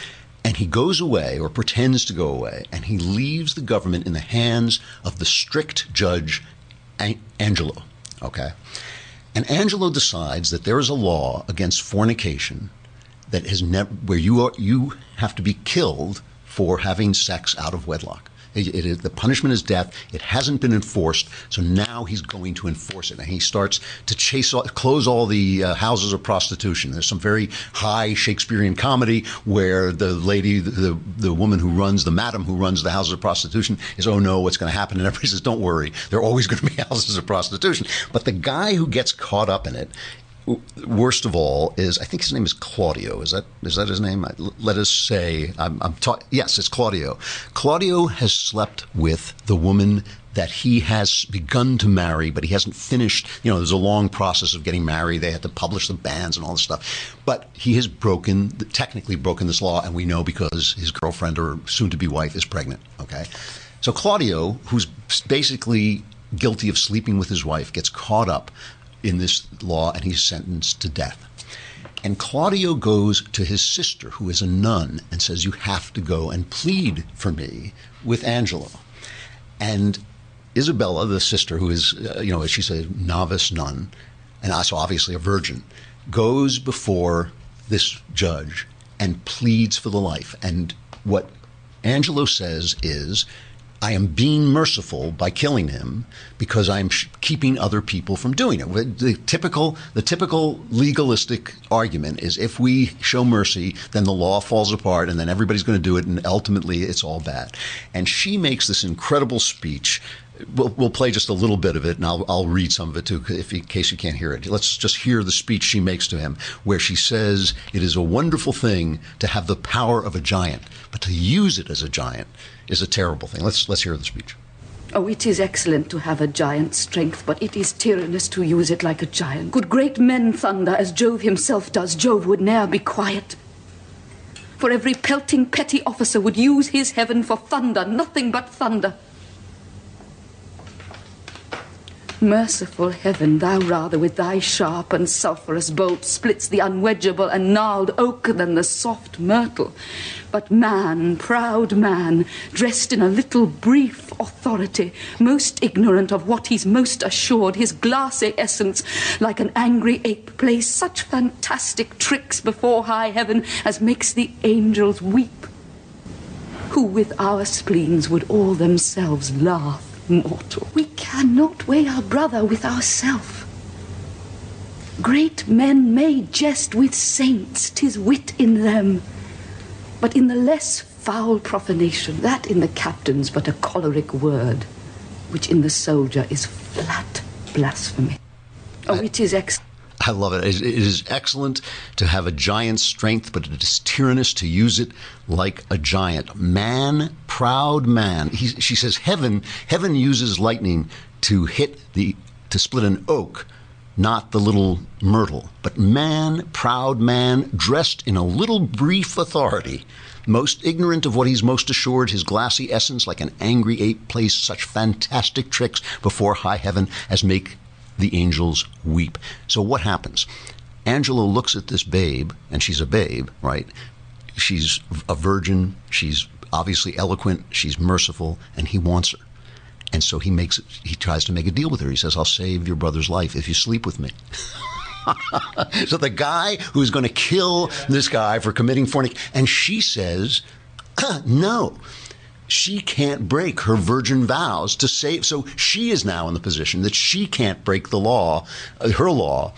And he goes away, or pretends to go away, and he leaves the government in the hands of the strict judge, Angelo, okay? And Angelo decides that there is a law against fornication that has where you have to be killed for having sex out of wedlock. The punishment is death. It hasn't been enforced, so now he's going to enforce it. And he starts to close all the houses of prostitution. There's some very high Shakespearean comedy where the lady, the woman who runs, the madam who runs the houses of prostitution is, "Oh no, what's going to happen?" And everybody says, "Don't worry, there are always going to be houses of prostitution." But the guy who gets caught up in it, worst of all, is, I think his name is Claudio. Is that his name? Let us say, yes, it's Claudio. Claudio has slept with the woman that he has begun to marry, but he hasn't finished. There's a long process of getting married. They had to publish the banns and all this stuff. But he has technically broken this law, and we know because his girlfriend or soon-to-be wife is pregnant, okay? So Claudio, who's basically guilty of sleeping with his wife, gets caught up in this law, and he's sentenced to death. And Claudio goes to his sister, who is a nun, and says, "You have to go and plead for me with Angelo." And Isabella, the sister, who is, she's a novice nun, and also obviously a virgin, goes before this judge and pleads for the life. And what Angelo says is, "I am being merciful by killing him because I'm keeping other people from doing it." The typical legalistic argument is, if we show mercy, then the law falls apart and then everybody's going to do it, and ultimately it's all bad. And she makes this incredible speech. We'll play just a little bit of it, and I'll read some of it too, in case you can't hear it. Let's just hear the speech she makes to him, where she says, "It is a wonderful thing to have the power of a giant, but to use it as a giant is a terrible thing." Let's hear the speech. Oh, it is excellent to have a giant's strength, but it is tyrannous to use it like a giant. Could great men thunder as Jove himself does, Jove would ne'er be quiet. For every pelting petty officer would use his heaven for thunder, nothing but thunder. Merciful heaven, thou rather with thy sharp and sulphurous bolt splits the unwedgeable and gnarled oak than the soft myrtle. But man, proud man, dressed in a little brief authority, most ignorant of what he's most assured, his glassy essence, like an angry ape, plays such fantastic tricks before high heaven as makes the angels weep, who with our spleens would all themselves laugh. Mortal, we cannot weigh our brother with ourself. Great men may jest with saints, 'tis wit in them, but in the less foul profanation, that in the captain's but a choleric word, which in the soldier is flat blasphemy. Oh, it is excellent. I love it. It is excellent to have a giant's strength, but it is tyrannous to use it like a giant. Man, proud man. She says heaven uses lightning to split an oak, not the little myrtle. But man, proud man, dressed in a little brief authority, most ignorant of what he's most assured, his glassy essence like an angry ape plays such fantastic tricks before high heaven as make the angels weep. So what happens? Angela looks at this babe, and she's a babe, right? She's a virgin. She's obviously eloquent. She's merciful, and he wants her. And so he tries to make a deal with her. He says, I'll save your brother's life if you sleep with me. So the guy who's going to kill this guy for committing fornication, and she says, no. She can't break her virgin vows to save. So she is now in the position that she can't break the law, her law,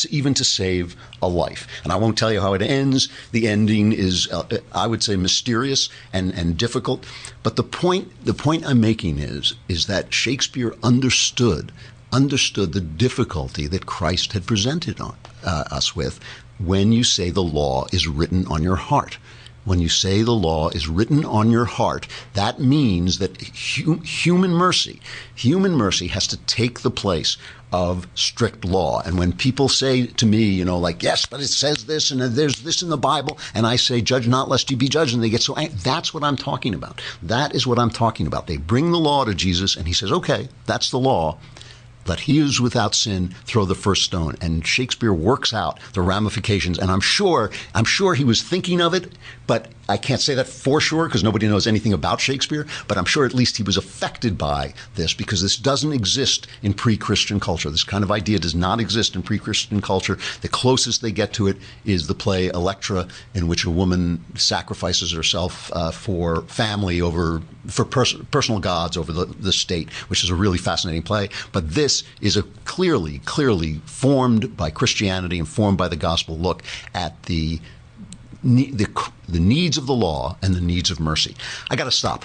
even to save a life. And I won't tell you how it ends. The ending is, I would say, mysterious and difficult. But the point I'm making is that Shakespeare understood the difficulty that Christ had presented us with when you say the law is written on your heart. When you say the law is written on your heart, that means that human mercy has to take the place of strict law. And when people say to me, yes, but it says this and there's this in the Bible, and I say, judge not lest you be judged, and they get so angry, that's what I'm talking about. That is what I'm talking about. They bring the law to Jesus, and he says, okay, that's the law. Let he who is without sin throw the first stone. And Shakespeare works out the ramifications. And I'm sure he was thinking of it, but I can't say that for sure because nobody knows anything about Shakespeare. But I'm sure at least he was affected by this because this doesn't exist in pre-Christian culture. This kind of idea does not exist in pre-Christian culture. The closest they get to it is the play Electra, in which a woman sacrifices herself for family for personal gods over the state, which is a really fascinating play. But this is a clearly formed by Christianity and formed by the gospel look at the needs of the law and the needs of mercy. I got to stop.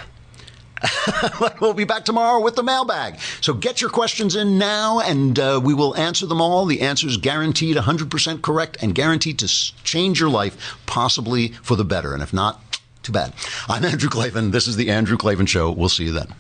We'll be back tomorrow with the mailbag. So get your questions in now, and we will answer them all. The answer is guaranteed 100% correct and guaranteed to change your life, possibly for the better. And if not, too bad. I'm Andrew Klavan. This is the Andrew Klavan Show. We'll see you then.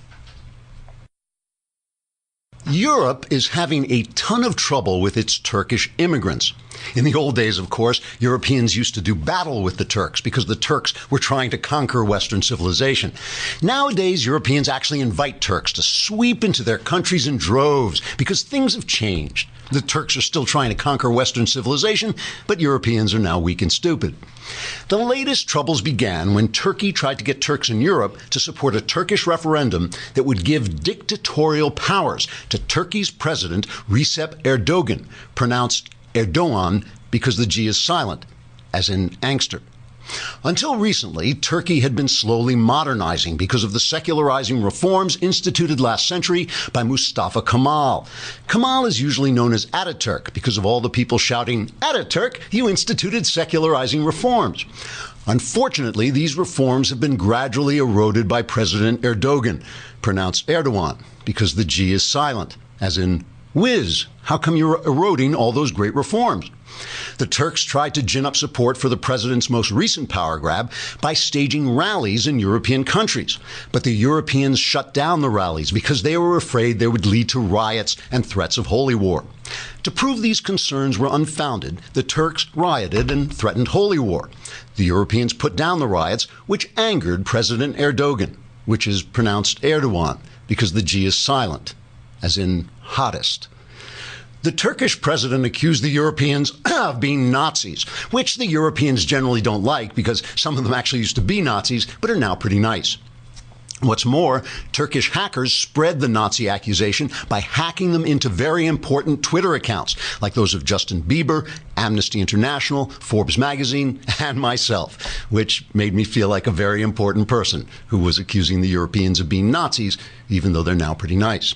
Europe is having a ton of trouble with its Turkish immigrants. In the old days, of course, Europeans used to do battle with the Turks because the Turks were trying to conquer Western civilization. Nowadays, Europeans actually invite Turks to sweep into their countries in droves because things have changed. The Turks are still trying to conquer Western civilization, but Europeans are now weak and stupid. The latest troubles began when Turkey tried to get Turks in Europe to support a Turkish referendum that would give dictatorial powers to Turkey's president, Recep Erdogan, pronounced Erdogan because the G is silent, as in Angster. Until recently, Turkey had been slowly modernizing because of the secularizing reforms instituted last century by Mustafa Kemal. Kemal is usually known as Ataturk because of all the people shouting, "Ataturk, you instituted secularizing reforms." Unfortunately, these reforms have been gradually eroded by President Erdogan, pronounced Erdogan, because the G is silent, as in whiz. How come you're eroding all those great reforms? The Turks tried to gin up support for the president's most recent power grab by staging rallies in European countries. But the Europeans shut down the rallies because they were afraid they would lead to riots and threats of holy war. To prove these concerns were unfounded, the Turks rioted and threatened holy war. The Europeans put down the riots, which angered President Erdogan, which is pronounced Erdogan because the G is silent, as in hottest. The Turkish president accused the Europeans of being Nazis, which the Europeans generally don't like because some of them actually used to be Nazis, but are now pretty nice. What's more, Turkish hackers spread the Nazi accusation by hacking them into very important Twitter accounts, like those of Justin Bieber, Amnesty International, Forbes magazine, and myself, which made me feel like a very important person who was accusing the Europeans of being Nazis, even though they're now pretty nice.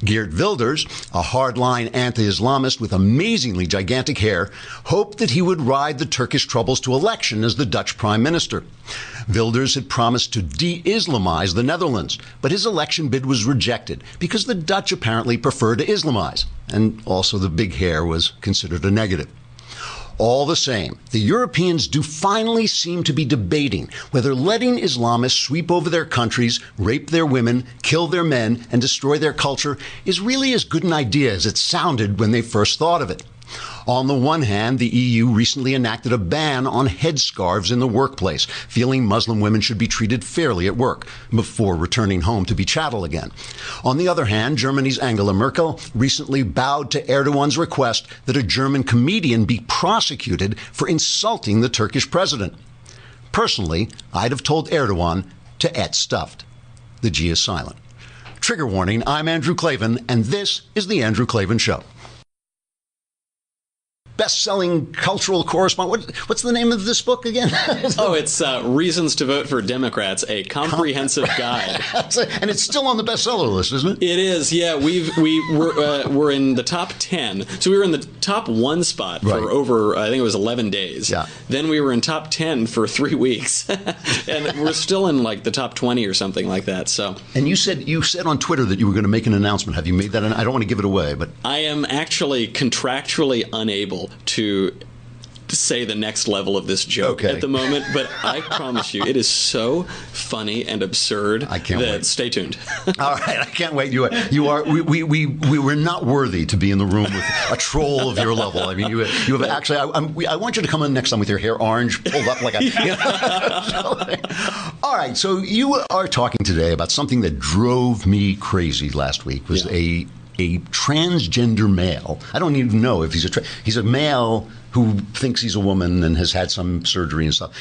Geert Wilders, a hardline anti-Islamist with amazingly gigantic hair, hoped that he would ride the Turkish troubles to election as the Dutch prime minister. Wilders had promised to de-Islamize the Netherlands, but his election bid was rejected because the Dutch apparently prefer to Islamize, and also the big hair was considered a negative. All the same, the Europeans do finally seem to be debating whether letting Islamists sweep over their countries, rape their women, kill their men, and destroy their culture is really as good an idea as it sounded when they first thought of it. On the one hand, the EU recently enacted a ban on headscarves in the workplace, feeling Muslim women should be treated fairly at work before returning home to be chattel again. On the other hand, Germany's Angela Merkel recently bowed to Erdogan's request that a German comedian be prosecuted for insulting the Turkish president. Personally, I'd have told Erdogan to et stuffed. The G is silent. Trigger warning, I'm Andrew Klavan, and this is The Andrew Klavan Show. Best-selling cultural correspondent. What's the name of this book again? It's Reasons to Vote for Democrats, a comprehensive guide. And it's still on the bestseller list, isn't it? It is, yeah. We're in the top 10. So we were in the top 1 spot for over, I think it was 11 days. Yeah. Then we were in top 10 for 3 weeks. And we're still in like the top 20 or something like that. So. And you said on Twitter that you were going to make an announcement. Have you made that? I don't want to give it away, but I am actually contractually unable to say the next level of this joke at the moment, but I promise you, it is so funny and absurd. I can't wait. Stay tuned. All right, I can't wait. You are. We were not worthy to be in the room with a troll of your level. I mean, you have actually. I want you to come in next time with your hair orange, pulled up like a. All right, so you are talking today about something that drove me crazy last week. Was a transgender male. I don't even know if he's a male who thinks he's a woman and has had some surgery and stuff,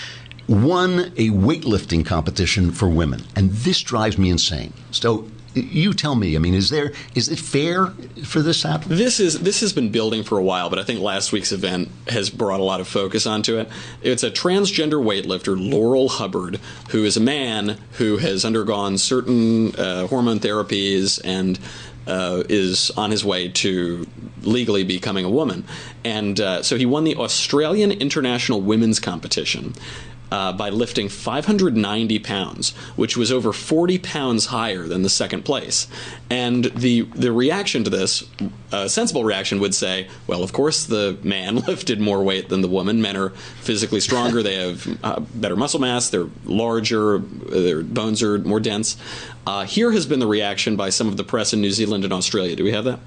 won a weightlifting competition for women. And this drives me insane. So you tell me, I mean, is it fair for this to happen? This has been building for a while, but I think last week's event has brought a lot of focus onto it. It's a transgender weightlifter, Laurel Hubbard, who is a man who has undergone certain hormone therapies and is on his way to legally becoming a woman. And so he won the Australian International Women's Competition by lifting 590 pounds, which was over 40 pounds higher than the second place. And the reaction to this, a sensible reaction would say, well, of course the man lifted more weight than the woman. Men are physically stronger. They have better muscle mass. They're larger. Their bones are more dense. Here has been the reaction by some of the press in New Zealand and Australia. Do we have that?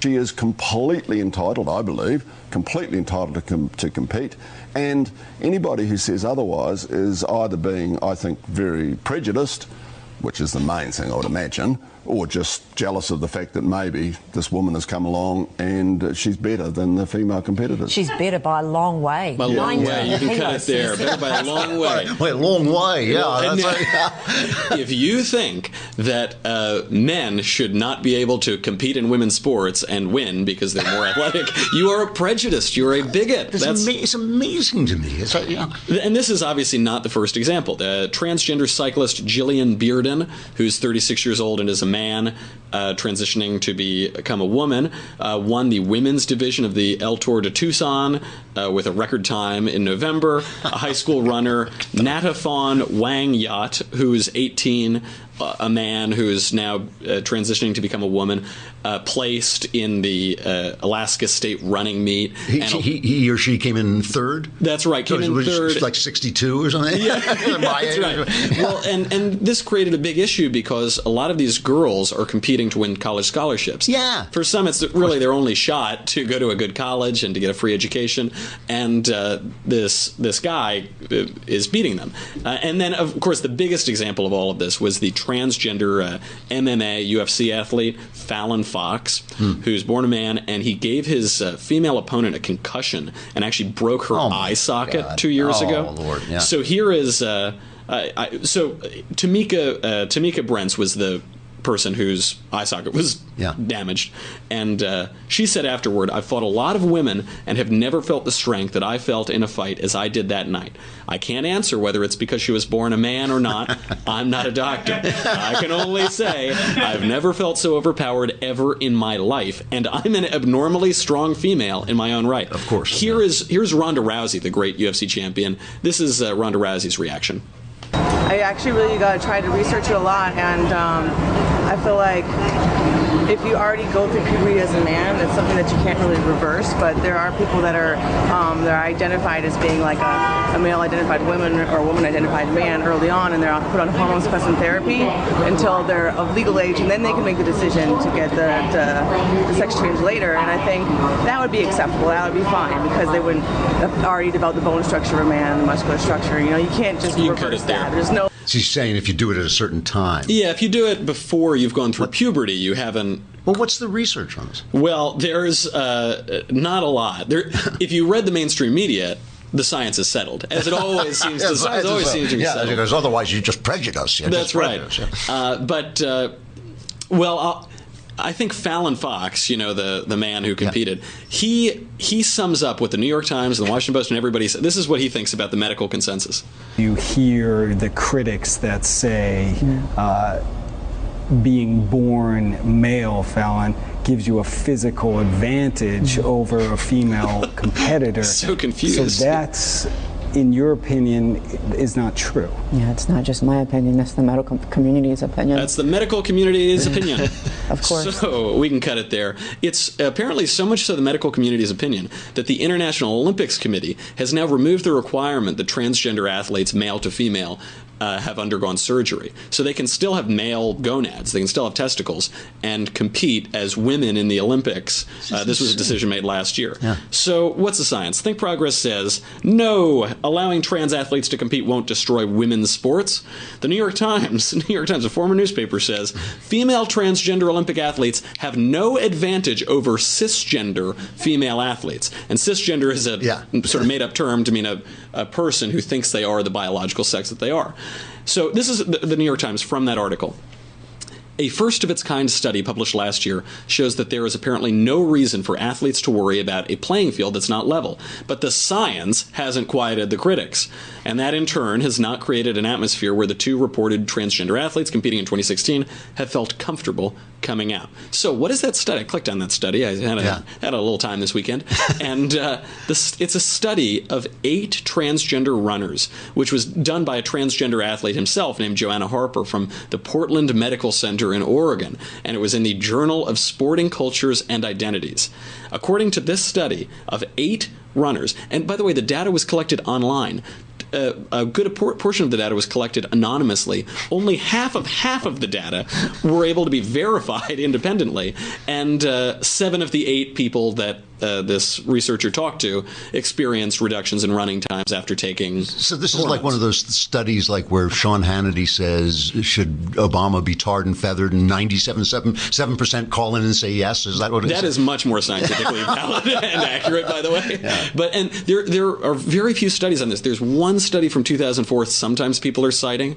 She is completely entitled, I believe, completely entitled to compete. And anybody who says otherwise is either being, I think, very prejudiced, which is the main thing I would imagine, or just jealous of the fact that maybe this woman has come along and she's better than the female competitors. She's better by a long way. By a long way. You can cut it there. Better by a long way. By a long way, yeah. Well, if you think that men should not be able to compete in women's sports and win because they're more athletic, you are a prejudiced. You're a bigot. It's amazing to me. And this is obviously not the first example. The transgender cyclist Gillian Bearden, who's 36 years old and is a man transitioning to become a woman, won the women's division of the El Tour de Tucson with a record time in November. A high school runner, Natafon Wang Yat, who is 18, a man who is now transitioning to become a woman, placed in the Alaska State running meet. He or she came in third? That's right, came in third. Like 62 or something? Yeah, that's right. Well, and this created a big issue because a lot of these girls are competing to win college scholarships. Yeah. For some, it's really their only shot to go to a good college and to get a free education, and this guy is beating them. And then, of course, the biggest example of all of this was the transgender MMA UFC athlete Fallon Fox, who's born a man, and he gave his female opponent a concussion and actually broke her eye socket 2 years ago. Lord, yeah. So here is so Tamika Brents was the person whose eye socket was damaged, and she said afterward, "I've fought a lot of women and have never felt the strength that I felt in a fight as I did that night. I can't answer whether it's because she was born a man or not. I'm not a doctor. I can only say I've never felt so overpowered ever in my life, and I'm an abnormally strong female in my own right." Of course. Here's Ronda Rousey, the great UFC champion. This is Ronda Rousey's reaction. I actually really tried to research it a lot, and I feel like if you already go through puberty as a man, it's something that you can't really reverse. But there are people that are they're identified as being like a male-identified woman or a woman-identified man early on, and they're put on hormone suppressant therapy until they're of legal age, and then they can make the decision to get the sex change later. And I think that would be acceptable. That would be fine because they wouldn't have already developed the bone structure of a man, the muscular structure. You know, you can't just reverse that. There's no. She's saying if you do it at a certain time. Yeah, if you do it before you've gone through puberty, you haven't. Well, what's the research on this? Well, there's not a lot. If you read the mainstream media, the science is settled, as it always seems to. Seems to be settled. Because otherwise you just prejudice. That's right. I think Fallon Fox, the man who competed, he sums up what the New York Times and the Washington Post and everybody said. This is what he thinks about the medical consensus. You hear the critics that say being born male, Fallon, gives you a physical advantage over a female competitor. So confused. So that's, in your opinion, is not true. Yeah, it's not just my opinion, that's the medical community's opinion. That's the medical community's opinion. Of course. So we can cut it there. It's apparently so much so the medical community's opinion that the International Olympics Committee has now removed the requirement that transgender athletes, male to female, have undergone surgery. So they can still have male gonads, they can still have testicles, and compete as women in the Olympics. This was a decision made last year. Yeah. So what's the science? Think Progress says, no, allowing trans athletes to compete won't destroy women's sports. The New York Times, a former newspaper, says, female transgender Olympic athletes have no advantage over cisgender female athletes. And cisgender is a sort of made-up term to mean a person who thinks they are the biological sex that they are. So this is the New York Times from that article. A first-of-its-kind study published last year shows that there is apparently no reason for athletes to worry about a playing field that's not level. But the science hasn't quieted the critics. And that, in turn, has not created an atmosphere where the two reported transgender athletes competing in 2016 have felt comfortable coming out. So what is that study? I clicked on that study. I had a little time this weekend. And it's a study of 8 transgender runners, which was done by a transgender athlete himself named Joanna Harper from the Portland Medical Center in Oregon, and it was in the Journal of Sporting Cultures and Identities. According to this study of 8 runners, and by the way, the data was collected online. A good portion of the data was collected anonymously. Only half of the data were able to be verified independently, and 7 of the 8 people that this researcher talked to experienced reductions in running times after taking. So this is like one of those studies, like where Sean Hannity says, should Obama be tarred and feathered, and 97% call in and say yes. Is that what it is? That is much more scientifically valid and accurate, by the way. Yeah. There are very few studies on this. There's one study from 2004. Sometimes people are citing.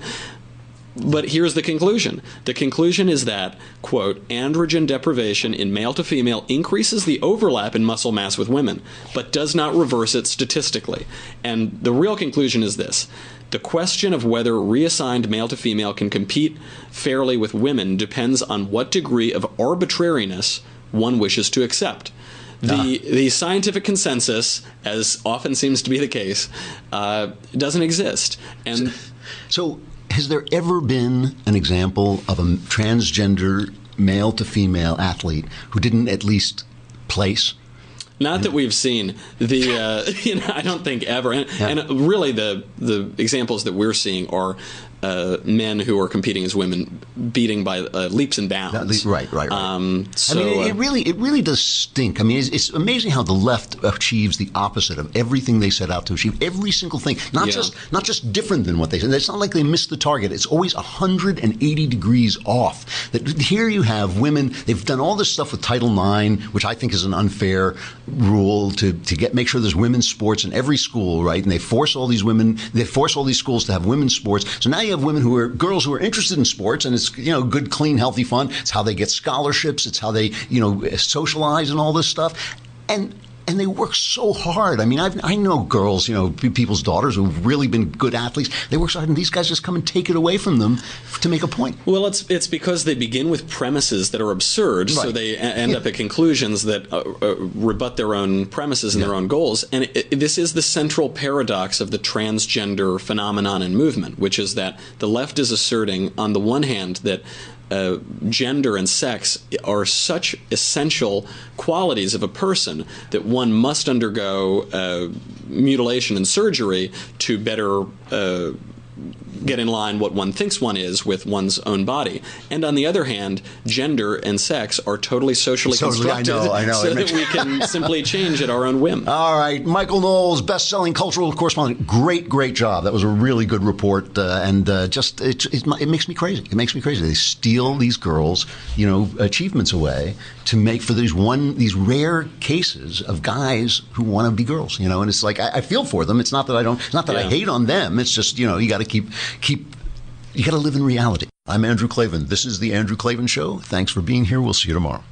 But here's the conclusion. The conclusion is that, quote, androgen deprivation in male to female increases the overlap in muscle mass with women, but does not reverse it statistically. And the real conclusion is this. The question of whether reassigned male to female can compete fairly with women depends on what degree of arbitrariness one wishes to accept. The scientific consensus, as often seems to be the case, doesn't exist. And so has there ever been an example of a transgender male to female athlete who didn't at least place? Not that we've seen. I don't think ever. And really, the examples that we're seeing are men who are competing as women beating by leaps and bounds. Right. It really does stink. I mean, it's amazing how the left achieves the opposite of everything they set out to achieve. Every single thing, not just different than what they said. It's not like they missed the target. It's always 180 degrees off. That here you have women. They've done all this stuff with Title IX, which I think is an unfair rule to make sure there's women's sports in every school, right? And they force all these schools to have women's sports. So now you have girls who are interested in sports, and it's good, clean, healthy fun. It's how they get scholarships. It's how they socialize and all this stuff, and they work so hard. I mean, I know girls, people's daughters who've really been good athletes. They work so hard, and these guys just come and take it away from them to make a point. Well, it's because they begin with premises that are absurd, so they end up at conclusions that rebut their own premises and their own goals. And this is the central paradox of the transgender phenomenon and movement, which is that the left is asserting, on the one hand, that gender and sex are such essential qualities of a person that one must undergo mutilation and surgery to better get in line what one thinks one is with one's own body. And on the other hand, gender and sex are totally socially constructed, I know. So that we can simply change at our own whim. All right, Michael Knowles, best-selling cultural correspondent. Great job. That was a really good report, and it makes me crazy. It makes me crazy. They steal these girls, achievements away to make for these rare cases of guys who want to be girls, and it's like I feel for them. It's not that I hate on them. It's just you got to you got to live in reality. I'm Andrew Klavan. This is the Andrew Klavan Show. Thanks for being here. We'll see you tomorrow.